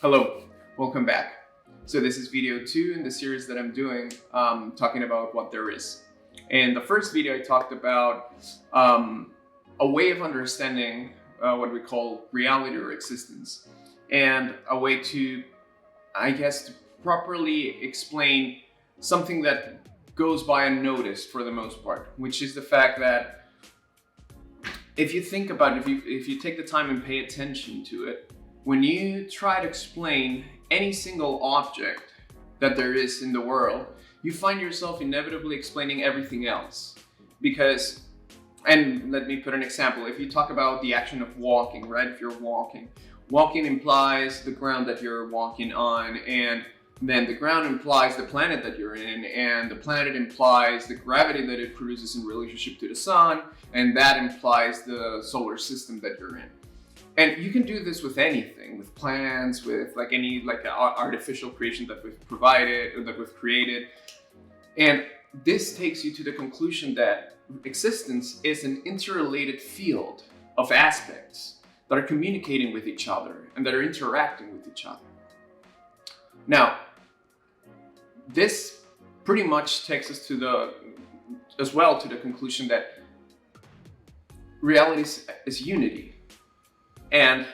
Hello, welcome back. So this is video 2 in the series that I'm doing, talking about what there is. In the first video, I talked about a way of understanding what we call reality or existence, and a way to, to properly explain something that goes by unnoticed for the most part, which is the fact that if you think about it, if you take the time and pay attention to it, when you try to explain any single object that there is in the world, you find yourself inevitably explaining everything else. Because, and let me put an example, if you talk about the action of walking, right? If you're walking implies the ground that you're walking on, and then the ground implies the planet that you're in, and the planet implies the gravity that it produces in relationship to the sun, and that implies the solar system that you're in. And you can do this with anything, with plants, with any artificial creation that we've provided or that we've created. And this takes you to the conclusion that existence is an interrelated field of aspects that are communicating with each other and that are interacting with each other. Now, this pretty much takes us to the conclusion that reality is unity. And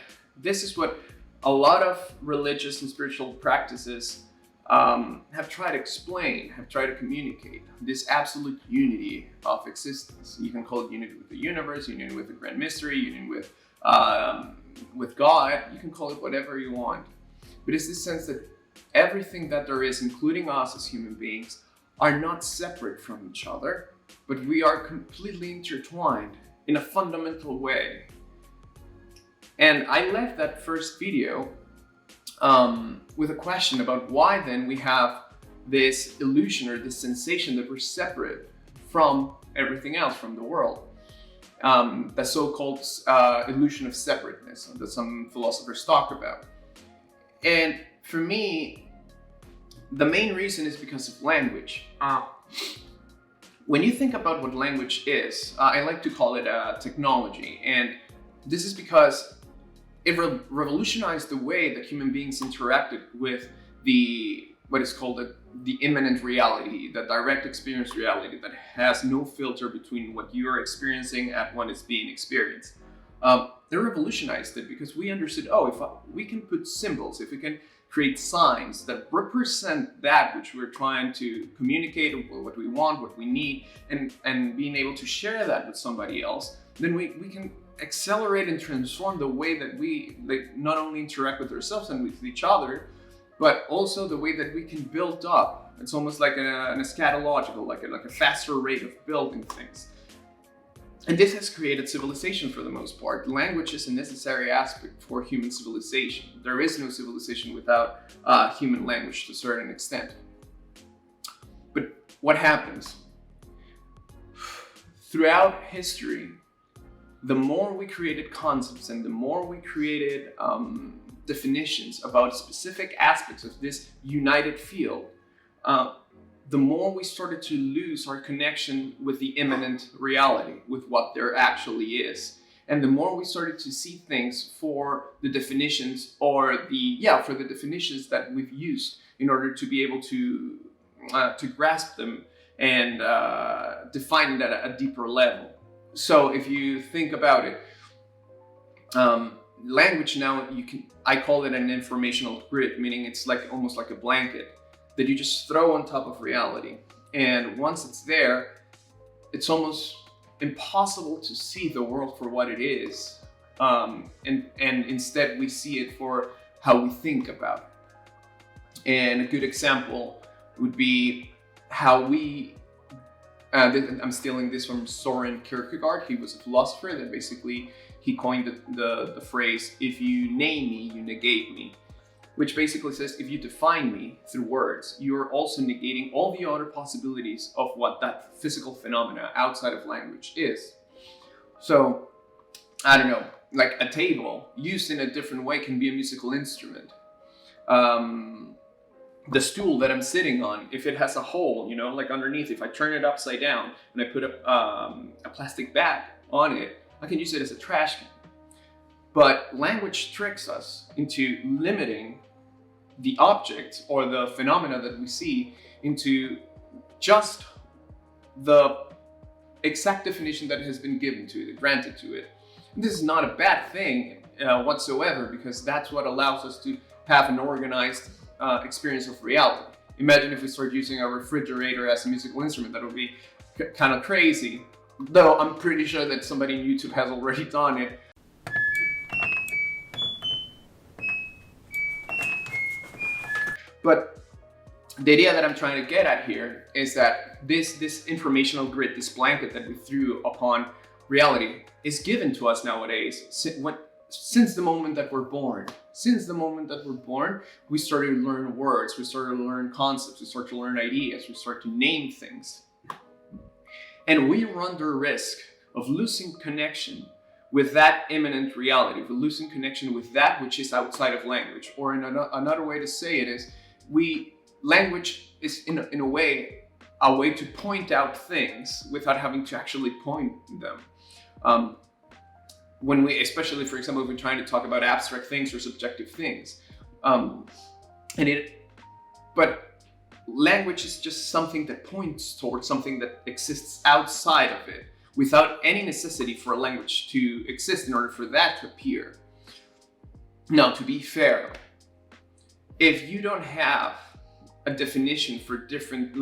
this is what a lot of religious and spiritual practices have tried to explain, have tried to communicate, this absolute unity of existence. You can call it unity with the universe, unity with the grand mystery, unity with God. You can call it whatever you want. But it's this sense that everything that there is, including us as human beings, are not separate from each other, but we are completely intertwined in a fundamental way. And I left that first video with a question about why then we have this illusion or this sensation that we're separate from everything else, from the world. The so-called illusion of separateness that some philosophers talk about. And for me, the main reason is because of language. When you think about what language is, I like to call it technology. And this is because it revolutionized the way that human beings interacted with what is called the immanent reality, the direct experience reality that has no filter between what you are experiencing and what is being experienced. They revolutionized it because we understood, if we can put symbols, if we can create signs that represent that which we're trying to communicate, what we want, what we need, and being able to share that with somebody else, then we can accelerate and transform the way that we not only interact with ourselves and with each other, but also the way that we can build up. It's almost like an eschatological, like a faster rate of building things. And this has created civilization for the most part. Language is a necessary aspect for human civilization. There is no civilization without human language to a certain extent. But what happens? Throughout history, the more we created concepts and the more we created definitions about specific aspects of this united field, the more we started to lose our connection with the immanent reality, with what there actually is. And the more we started to see things for the definitions for the definitions that we've used in order to be able to grasp them and define it at a deeper level. So if you think about it, language now, I call it an informational grid, meaning it's almost like a blanket that you just throw on top of reality. And once it's there, it's almost impossible to see the world for what it is. And instead we see it for how we think about it. And a good example would be how I'm stealing this from Soren Kierkegaard. He was a philosopher that basically he coined the phrase, if you name me, you negate me, which basically says if you define me through words, you're also negating all the other possibilities of what that physical phenomena outside of language is. So, I don't know, like a table used in a different way can be a musical instrument. The stool that I'm sitting on, if it has a hole, like underneath, if I turn it upside down and I put a plastic bag on it, I can use it as a trash can. But language tricks us into limiting the object or the phenomena that we see into just the exact definition that has been given to it, granted to it. And this is not a bad thing whatsoever, because that's what allows us to have an organized experience of reality. Imagine if we start using a refrigerator as a musical instrument. That would be kind of crazy, though I'm pretty sure that somebody on YouTube has already done it. But the idea that I'm trying to get at here is that this informational grid, this blanket that we threw upon reality, is given to us nowadays since the moment that we're born. Since the moment that we're born, we start to learn words, we start to learn concepts, we start to learn ideas, we start to name things. And we run the risk of losing connection with that immanent reality, of losing connection with that which is outside of language. Or another way to say it is, language is in a way to point out things without having to actually point them. When we, especially for example, if we're trying to talk about abstract things or subjective things, but language is just something that points towards something that exists outside of it, without any necessity for a language to exist in order for that to appear. Now, to be fair, if you don't have a definition for different,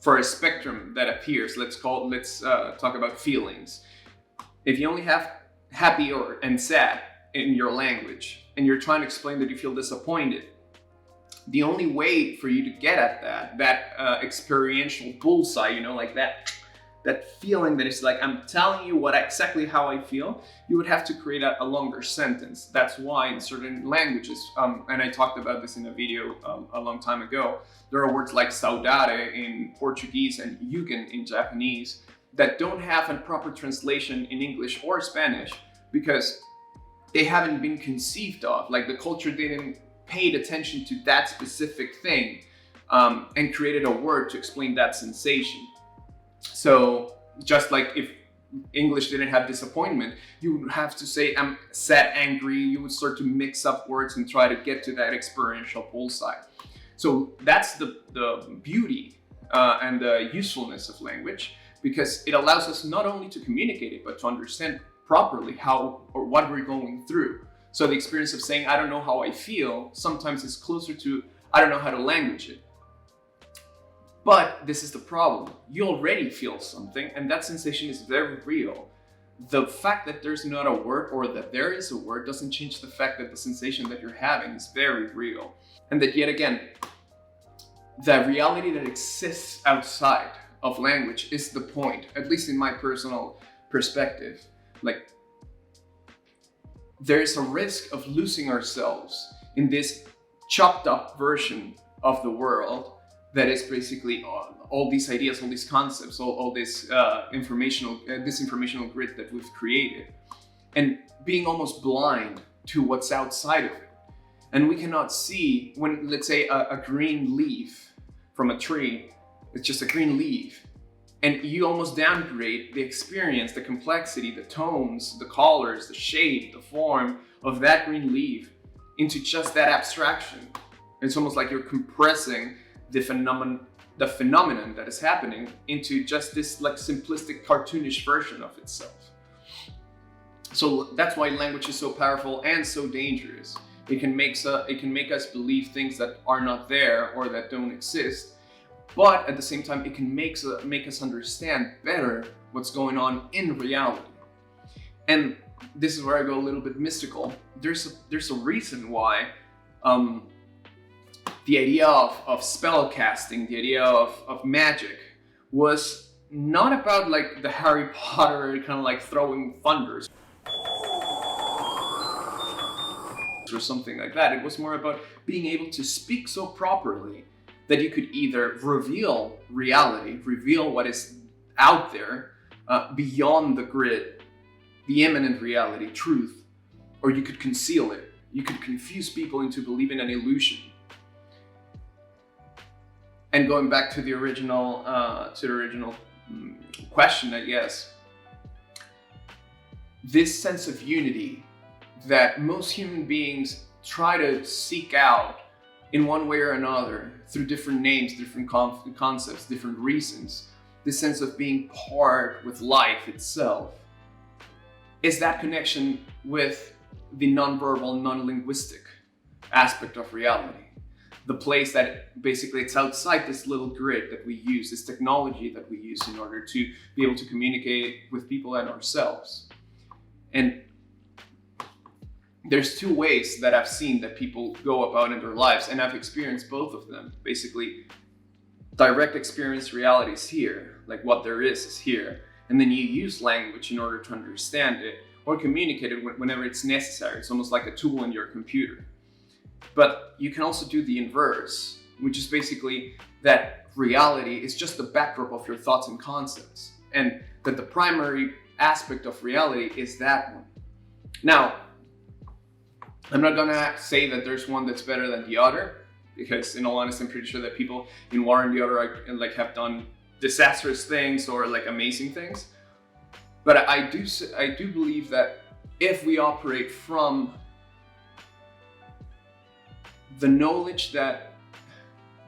for a spectrum that appears, let's talk about feelings. If you only have happy and sad in your language, and you're trying to explain that you feel disappointed, the only way for you to get at that experiential bullseye, like that feeling that is like, I'm telling you exactly how I feel, you would have to create a longer sentence. That's why in certain languages, and I talked about this in a video a long time ago, there are words like saudade in Portuguese and yugen in Japanese that don't have a proper translation in English or Spanish because they haven't been conceived of. Like, the culture didn't pay attention to that specific thing and created a word to explain that sensation. So just like if English didn't have disappointment, you would have to say I'm sad, angry. You would start to mix up words and try to get to that experiential bullseye. So that's the beauty and the usefulness of language, because it allows us not only to communicate it, but to understand properly how or what we're going through. So the experience of saying, I don't know how I feel, sometimes is closer to, I don't know how to language it. But this is the problem. You already feel something, and that sensation is very real. The fact that there's not a word, or that there is a word, doesn't change the fact that the sensation that you're having is very real. And that, yet again, the reality that exists outside of language is the point, at least in my personal perspective. Like, there's a risk of losing ourselves in this chopped up version of the world that is basically all these ideas, all these concepts, all this informational grid that we've created, and being almost blind to what's outside of it. And we cannot see when, let's say, a green leaf from a tree, it's just a green leaf, and you almost downgrade the experience, the complexity, the tones, the colors, the shape, the form of that green leaf into just that abstraction. It's almost like you're compressing the phenomenon that is happening into just this like simplistic, cartoonish version of itself. So that's why language is so powerful and so dangerous. It can make us believe things that are not there or that don't exist, but at the same time, it can make us understand better what's going on in reality. And this is where I go a little bit mystical. There's a reason why the idea of spell casting, the idea of magic, was not about like the Harry Potter kind of like throwing thunders or something like that. It was more about being able to speak so properly that you could either reveal reality, reveal what is out there beyond the grid, the immanent reality, truth, or you could conceal it. You could confuse people into believing an illusion. And going back to the original question, I guess, this sense of unity that most human beings try to seek out in one way or another, through different names, different concepts, different reasons, this sense of being part with life itself, is that connection with the nonverbal, non-linguistic aspect of reality. The place that basically it's outside this little grid that we use, this technology that we use in order to be able to communicate with people and ourselves. And there's two ways that I've seen that people go about in their lives, and I've experienced both of them. Basically, direct experience reality is here, like what there is here. And then you use language in order to understand it or communicate it whenever it's necessary. It's almost like a tool in your computer. But you can also do the inverse, which is basically that reality is just the backdrop of your thoughts and concepts, and that the primary aspect of reality is that one. Now, I'm not gonna say that there's one that's better than the other, because in all honesty, I'm pretty sure that people in one or the other have done disastrous things or amazing things. But I do believe that if we operate from the knowledge that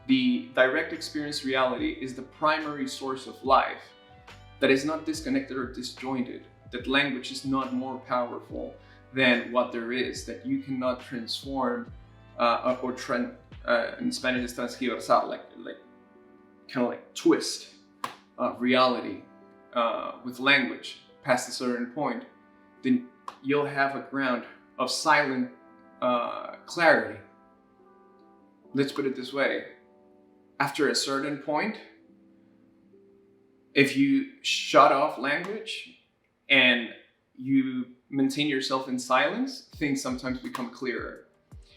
the direct experience reality is the primary source of life, that is not disconnected or disjointed, that language is not more powerful than what there is, that you cannot transform in Spanish it's transgiversar, kind of twist reality with language past a certain point, then you'll have a ground of silent clarity. Let's put it this way. After a certain point, if you shut off language and you maintain yourself in silence, things sometimes become clearer.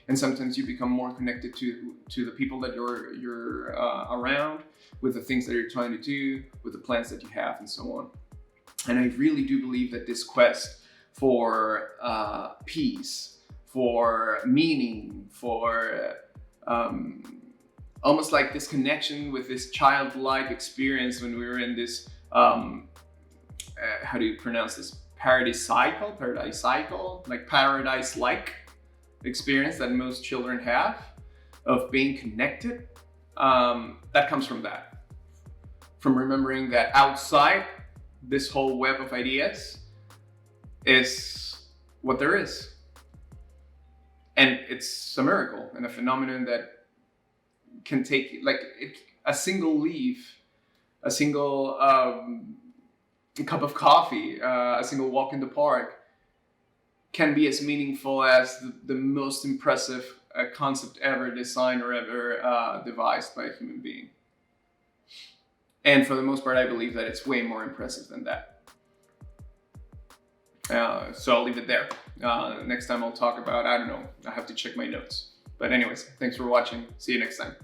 And sometimes you become more connected to the people that you're around, with the things that you're trying to do, with the plans that you have, and so on. And I really do believe that this quest for peace, for meaning, for almost like this connection with this childlike experience when we were in this, how do you pronounce this? Paradise-like experience that most children have of being connected. That comes from that. From remembering that outside this whole web of ideas is what there is. And it's a miracle and a phenomenon that can take a single leaf, a single cup of coffee, a single walk in the park can be as meaningful as the most impressive concept ever designed or ever devised by a human being. And for the most part, I believe that it's way more impressive than that. So I'll leave it there. Next time I'll talk about, I don't know, I have to check my notes. But anyways, thanks for watching. See you next time.